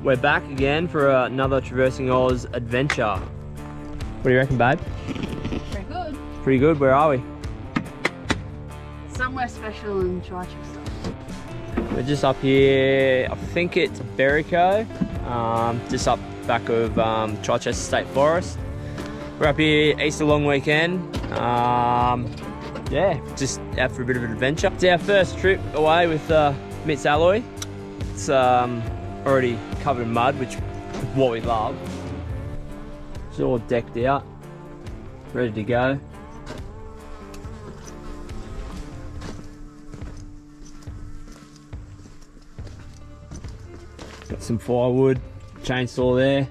we're back again for another Traversing Oz adventure. What do you reckon, babe? Pretty good. Pretty good. Where are we? Somewhere special in Chichester. We're just up here, I think it's Berrico, just up back of Chichester State Forest. We're up here Easter long weekend. Yeah, just out for a bit of an adventure. It's our first trip away with Mitt's alloy. It's already covered in mud, which is what we love. It's all decked out, ready to go. Got some firewood, chainsaw there.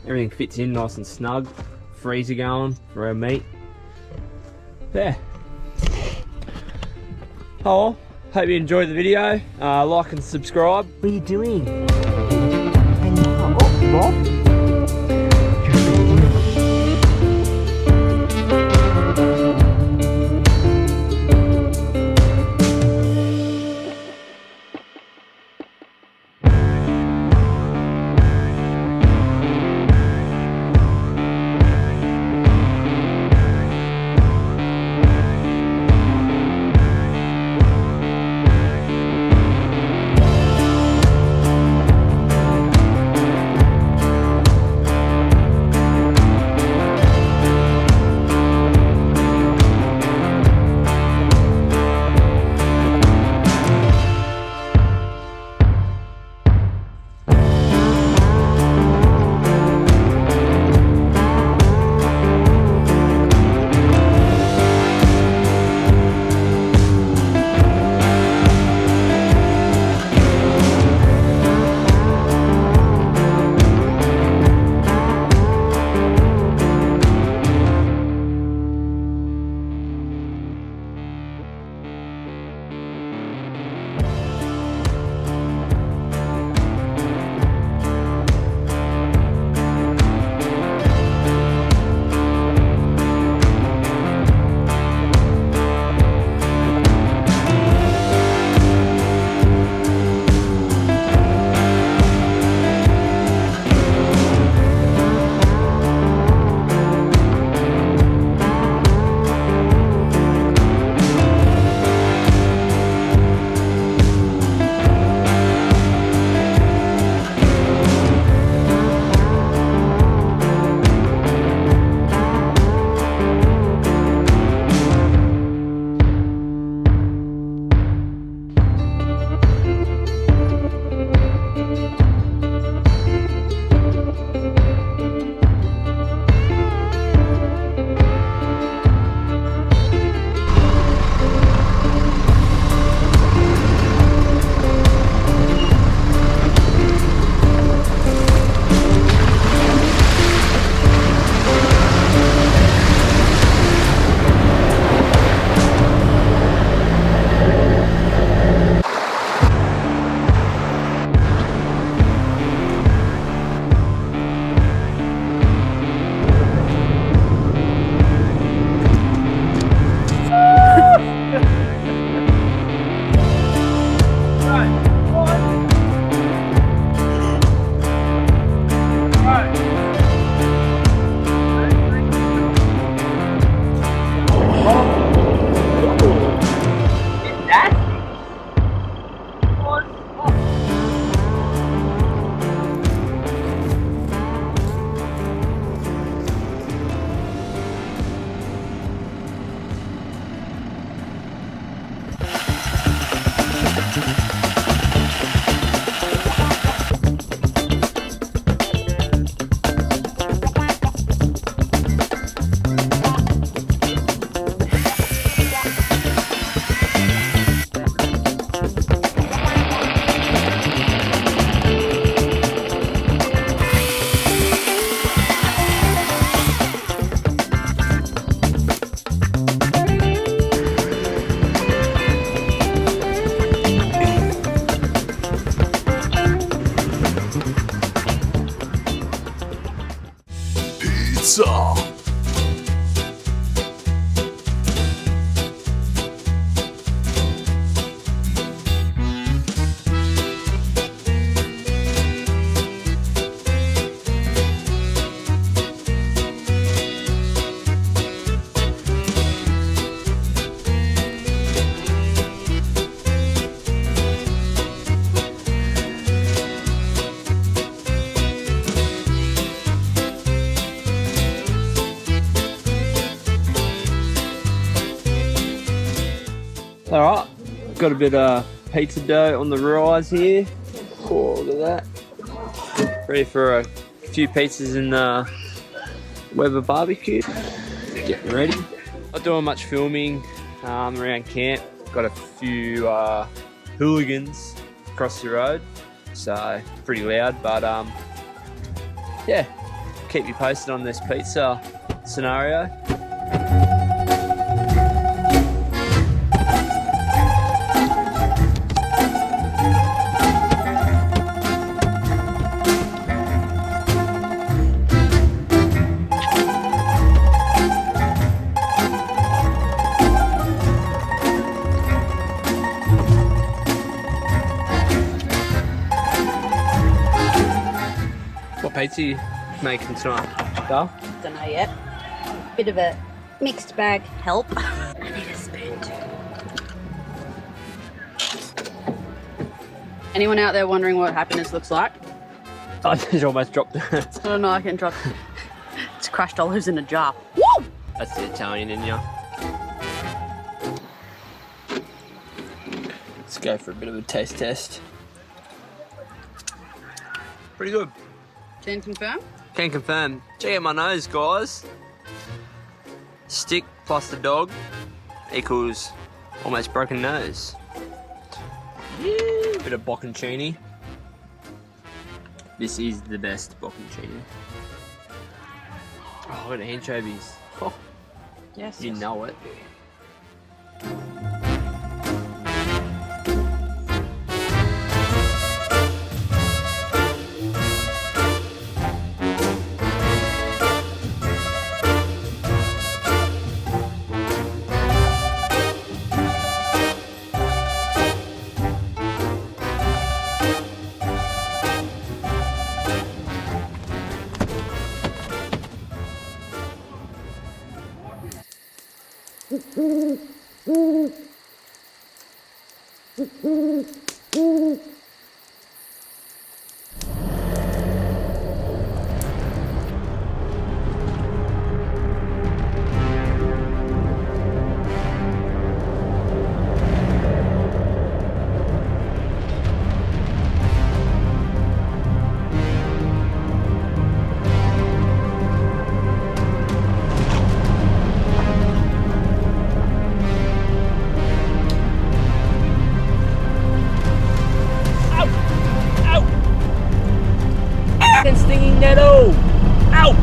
Everything fits in nice and snug. Freezer going for our meat. Yeah. Oh well, hope you enjoyed the video. Like and subscribe. What are you doing? Oh, Bob. pizza. All right, got a bit of pizza dough on the rise here. Oh, look at that. Ready for a few pizzas in the Weber barbecue. Getting ready. Not doing much filming around camp. Got a few hooligans across the road, so pretty loud. But yeah, keep you posted on this pizza scenario. What pizza you making tonight, Karauh? Don't know yet. Bit of a mixed bag. Help. I need a spoon too. Anyone out there wondering what happiness looks like? I just almost dropped it. I don't know, I can drop it's crushed olives in a jar. Woo! That's the Italian in you. Let's go for a bit of a taste test. Pretty good. Can confirm? Can confirm. Check out my nose, guys. Stick plus the dog equals almost broken nose. Yeah, bit of bocconcini. This is the best bocconcini. Oh, look at the anchovies. Oh, Yes. you know it. Stinging nettle! Ow!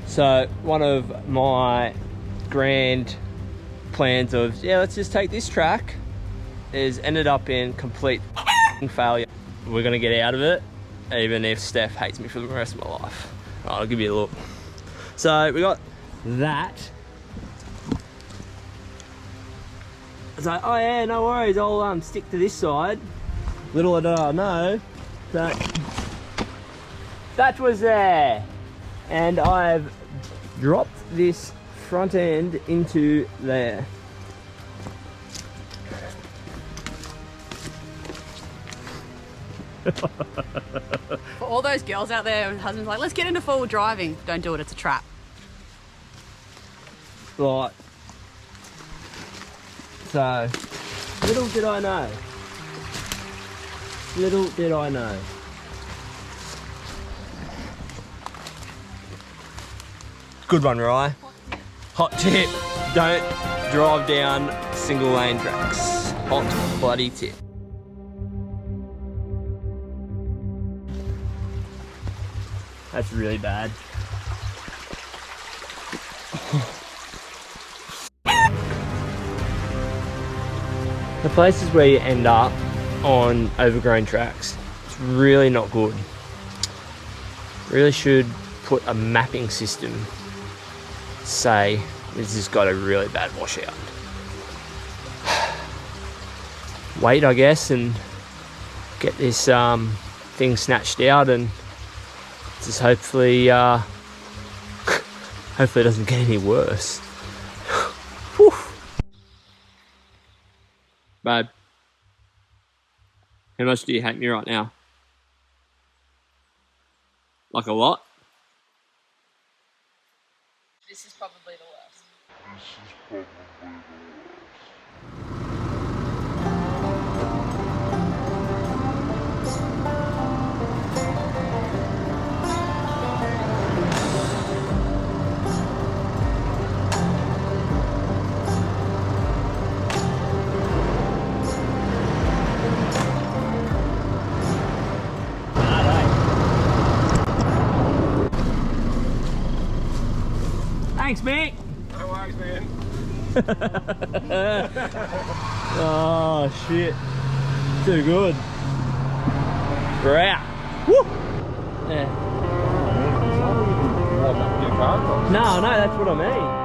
So one of my grand plans of, yeah, let's just take this track, is ended up in complete failure. We're gonna get out of it, even if Steph hates me for the rest of my life. Right, I'll give you a look. So we got that. It's like, oh yeah, no worries, I'll stick to this side. Little did I know that that was there. And I've dropped this front end into there. For all those girls out there and husbands like, let's get into forward driving. Don't do it, it's a trap. Right. So, little did I know. Little did I know. Good one, Rye. Hot tip. don't drive down single lane tracks. Hot bloody tip. That's really bad. The places where you end up on overgrown tracks, it's really not good. Really should put a mapping system, say this has got a really bad washout. Wait, I guess, and get this thing snatched out, and just hopefully hopefully it doesn't get any worse. Whew. Babe, how much do you hate me right now? Like a lot? This is probably the worst. Thanks, mate. No worries, man. Oh shit, too good. We're out. Woo! Yeah. No, that's what I mean.